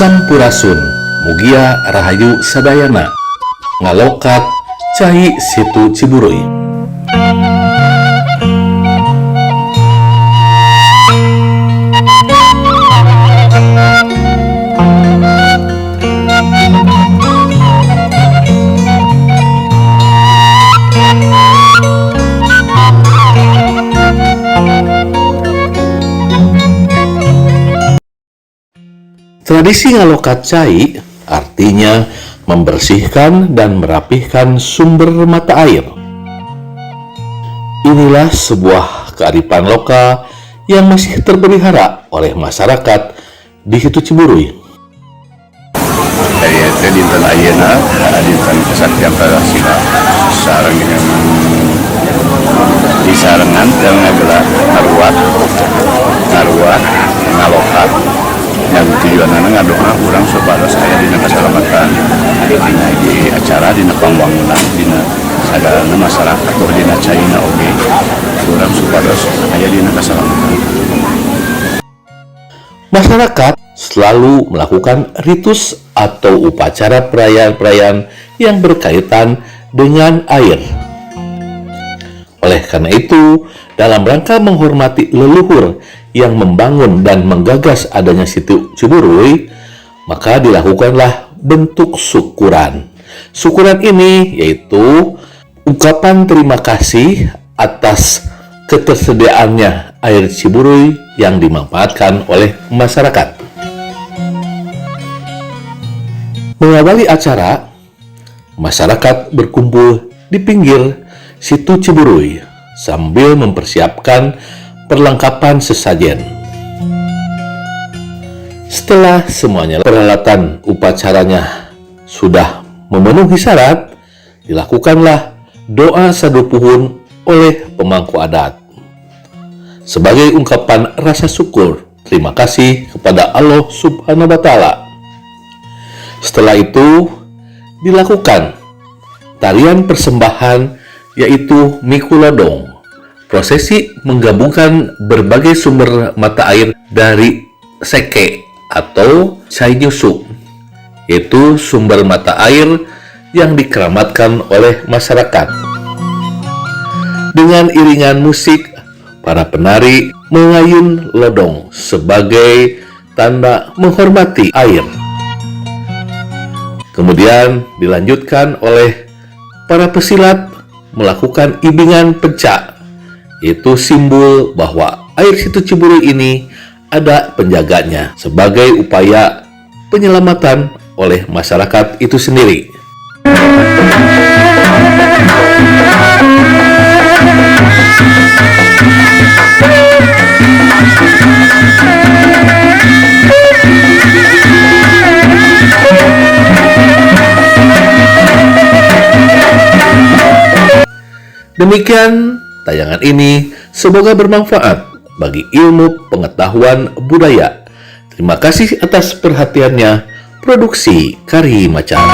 Sampurasun mugia rahayu sadayana ngalokat cai situ Ciburuy. Tradisi ngalokat cai artinya membersihkan dan merapihkan sumber mata air. Inilah sebuah kearifan lokal yang masih terpelihara oleh masyarakat di situ Ciburuy. Dari dinten ayeuna dinten kesaktian Pancasila sareng yang disarengan dan ngagelar ngaruat ngalokat yang tujuanna ngadoa urang supados aya dina kasalamatan di acara dina pambangunan dina sagalana masyarakat atau dina caina oge urang supados aya dina kasalamatan. Masyarakat selalu melakukan ritus atau upacara perayaan-perayaan yang berkaitan dengan air. Oleh karena itu, dalam rangka menghormati leluhur yang membangun dan menggagas adanya situ Ciburuy, maka dilakukanlah bentuk syukuran. Syukuran ini yaitu ungkapan terima kasih atas ketersediaannya air Ciburuy yang dimanfaatkan oleh masyarakat. Mengawali acara, masyarakat berkumpul di pinggir situ Ciburuy sambil mempersiapkan perlengkapan sesajen. Setelah semuanya peralatan upacaranya sudah memenuhi syarat, dilakukanlah doa sadupuhun oleh pemangku adat sebagai ungkapan rasa syukur terima kasih kepada Allah Subhanahu wa Ta'ala. Setelah itu dilakukan tarian persembahan yaitu Mikulodong. Prosesi menggabungkan berbagai sumber mata air dari seke atau cai nyusu, yaitu sumber mata air yang dikeramatkan oleh masyarakat. Dengan iringan musik, para penari mengayun lodong sebagai tanda menghormati air. Kemudian dilanjutkan oleh para pesilat melakukan ibingan pencak, yaitu simbol bahwa air situ Ciburuy ini ada penjaganya sebagai upaya penyelamatan oleh masyarakat itu sendiri. Demikian tayangan ini, semoga bermanfaat bagi ilmu pengetahuan budaya. Terima kasih atas perhatiannya. Produksi Kari Maca TV.